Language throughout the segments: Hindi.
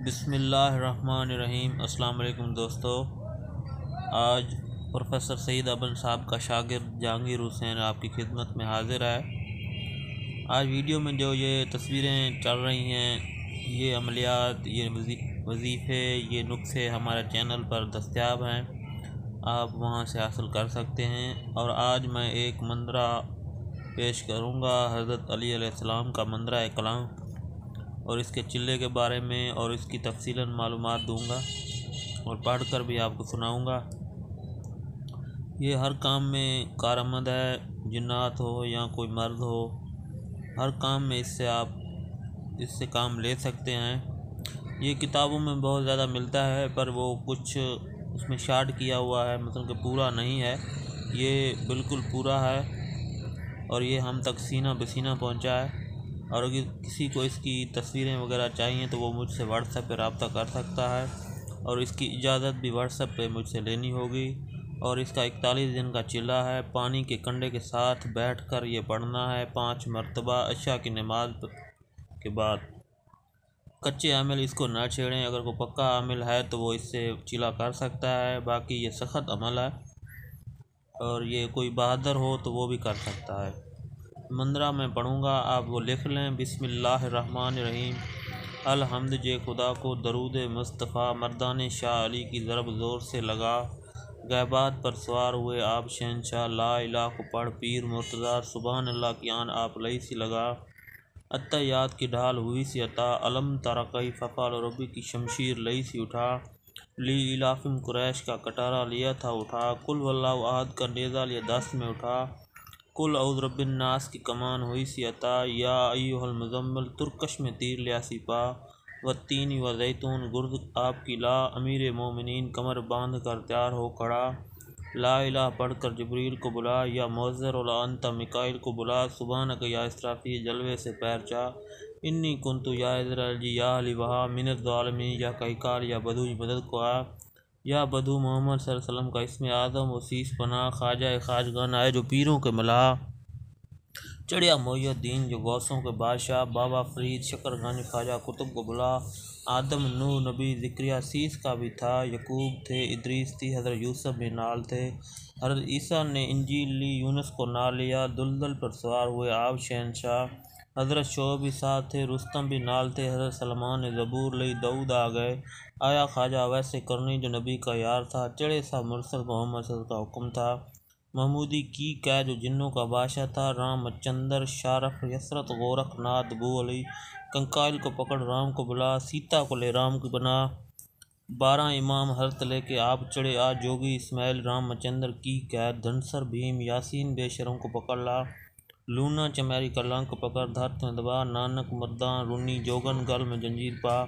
बिस्मिल्लाहिर्रहमानिर्रहीम। अस्सलाम वालेकुम दोस्तों, आज प्रोफेसर सईद अबन साहब का शागिर्द जहांगीर हुसैन आपकी खिदमत में हाजिर है। आज वीडियो में जो ये तस्वीरें चल रही हैं, ये अमलियात, ये वजीफ़े, ये नुस्खे हमारे चैनल पर दस्तयाब हैं, आप वहां से हासिल कर सकते हैं। और आज मैं एक मंदरा पेश करूंगा, हज़रत अली अलैहिस्सलाम का मंदरा कलाम, और इसके चिल्ले के बारे में और इसकी तफसीलन मालूमात दूंगा और पढ़कर भी आपको सुनाऊंगा। ये हर काम में कारआमद है, जिन्नात हो या कोई मर्द हो, हर काम में इससे काम ले सकते हैं। ये किताबों में बहुत ज़्यादा मिलता है, पर वो कुछ उसमें शार्ट किया हुआ है, मतलब कि पूरा नहीं है। ये बिल्कुल पूरा है और ये हम तक सीना बसीना पहुंचा है। और अगर किसी को इसकी तस्वीरें वगैरह चाहिए तो वो मुझसे व्हाट्सएप पर रब्ता कर सकता है, और इसकी इजाज़त भी व्हाट्सएप पे मुझसे लेनी होगी। और इसका 41 दिन का चिल्ला है। पानी के कंडे के साथ बैठकर ये पढ़ना है 5 मरतबा अशा की नमाज के बाद। कच्चे आमिल इसको ना छेड़ें, अगर कोई पक्का आमिल है तो वो इससे चिल्ला कर सकता है। बाकी ये सख्त अमल है और ये कोई बहादुर हो तो वो भी कर सकता है। मंदरा में पढ़ूँगा, आप वो लिख लें। बिस्मिल्लाहिर्रहमानिर्रहीम। अलहम्द जे खुदा को, दरूद मुस्तफ़ा मर्दान शाह अली की ज़रब ज़ोर से लगा। गैबात पर सवार हुए आप शहंशाह, ला इलाह को पढ़ पीर मुर्तज़ा, सुबहान अल्लाह की आन आप लई सी लगा। अत्तयात की ढाल हुई सी अता, अलम तरक़ई फ़फ़ाल रबी की शमशीर लई सी उठा। ली इलाफ़िम कुरैश का कटारा लिया था उठा। कुल वल्लाहु अहद का नेज़ा लिया दस्त में उठा। कुल औज़ रब्बिन नास की कमान हुई सी अता। या अय्युहल मुज़म्मिल तुरकश में तीर लिया सी पा। व तीन व जैतून गुर्द आपकी ला, अमीर मोमिनीन कमर बांध कर तैयार हो खड़ा। ला इलाह पढ़कर जबरील को बुला, या मुअज़्ज़र व अंता मिकाइल को बुला। सुबहानक या इसराफील जलवे से पैर चा। इन्नी कुंतु या इज़राइल या अली वहा, मिनज़ ज़ालिमीन या कैकाल या बदू मदद को आ। या बदू मोहम्मद सल्लल्लाहु अलैहि वसल्लम का इसमें आज़म वसीस पना। ख्वाजा खाजगान आए जो पीरों के मला, चढ़िया मोहिउद्दीन जो गौसों के बादशाह। बाबा फरीद शकरगानी ख्वाजा कुतुब को बुला। आदम नूह नबी ज़िक्रिया सीस का भी था। यकूब थे, इदरीस थी, हज़रत यूसुफ भी नाल थे। हज़रत ईसा ने इंजील ली, यूनुस को ना लिया। दुलदल पर सवार हुए आप शहंशाह, हज़रत शोब भी साथ थे, रुस्तम भी नाल थे। हज़रत सलमान ने ज़बूर लई, दाऊद आ गए। आया ख्वाजा वैसे करनी जो नबी का यार था। चढ़े सा मुरसल मोहम्मद सल्लल्लाहु अलैहि वसल्लम का हुक्म था। महमूदी की कै जो जिन्नों का बादशाह था। राम चंदर शारफ यसरत गोरखनाथ बू अली। कंकाइल को पकड़ राम को बुला, सीता को ले राम को बना। 12 इमाम हरत लेके आप चढ़े आ। जोगी इस्माइल रामचंद्र की कैद। धनसर भीम यासीन बेशरम को पकड़ ला। लूना चमेरी कलंक पकड़ धरत में दबा। नानक मर्दान रूनी जोगन गल में जंजीर पा।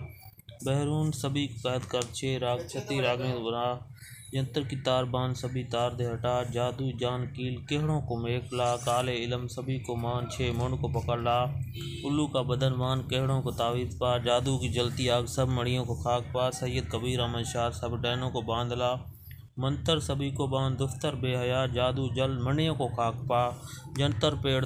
बहरून सभी कैद कर छे राग छती रागने बना। यंत्र की तार बांध सभी तार दे हटा। जादू जान कील केहड़ों को मेखला। काले इलम सभी को मान 6 मुंड को पकड़ ला। उल्लू का बदन मान केहड़ों को तावीज़ पा। जादू की जलती आग सब मड़ियों को खाक पा। सैयद कबीर अहमद शाह सब डैनों को बांध ला। मंतर सभी को बांध दुफ्तर बेहया। जादू जल मणियों को खाक पा। जंतर पेड़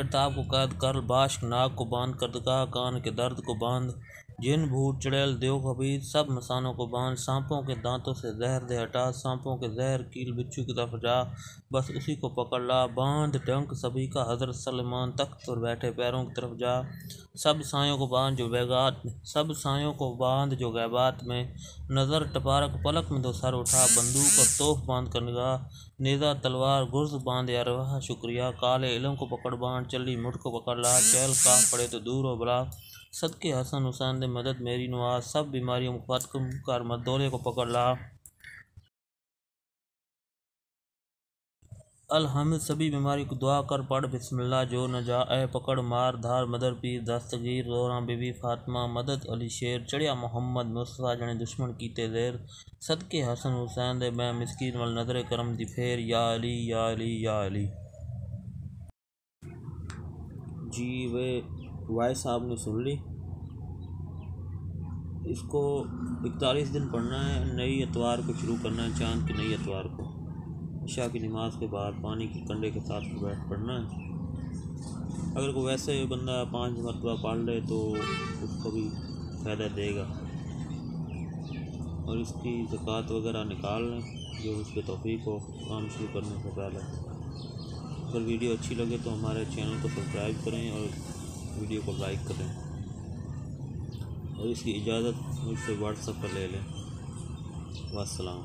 ताप को कैद कर। बाश्क नाग को बांध कर दगा कान के दर्द को बांध। जिन भूत चुड़ैल देव खबीर सब मसानों को बांध। सांपों के दांतों से जहर दे हटा। सांपों के जहर कील बिच्छू की तरफ जा, बस उसी को पकड़ ला। बांध डंक सभी का, हज़रत सलमान तख्त पर बैठे पैरों की तरफ जा। सब सायों को बांध जो गैबात में। नज़र टपारक पलक में 2 सर उठा। बंदूक और तोफ बांध कर निगाह। नेज़ा तलवार गुर्ज बांध अरवाह शुक्रिया। काले इलम को पकड़ बांध, चली मुठ को पकड़ ला। चैल का पड़े तो दूर हो बला। सदके हसन हुसैन दे मदद मेरी नवाज। सब बीमारियों को खत्म कर मदोले को पकड़ ला। अलहम्द सभी बीमारी को दुआ कर पढ़ बिस्मिल्लाह जो न जा। ए पकड़ मार धार मदर पीर दस्तगीर। जोरा बीबी फातिमा मदद अली शेर। चढ़िया मोहम्मद मुस्तफ़ा जने दुश्मन कीते देर। सदके हसन हुसैन दे मैं मिस्कीन वल नजर करम दी फेर। या अली या अली या अली। जी वे वॉइस आपने सुन ली। इसको 41 दिन पढ़ना है। नई एतवार को शुरू करना है, चांद की नई एतवार को इशा की नमाज के बाद पानी के कंडे के साथ बैठ पढ़ना है। अगर कोई वैसे बंदा 5 मरतबा पाल ले तो उसको भी फ़ायदा देगा। और इसकी ज़कात वगैरह निकाल लें जो उसके तौफीक हो काम शुरू करने से पहले। अगर वीडियो अच्छी लगे तो हमारे चैनल को सब्सक्राइब करें और वीडियो को लाइक करें, और इसकी इजाज़त मुझसे व्हाट्सएप पर ले लें। वस्सलाम।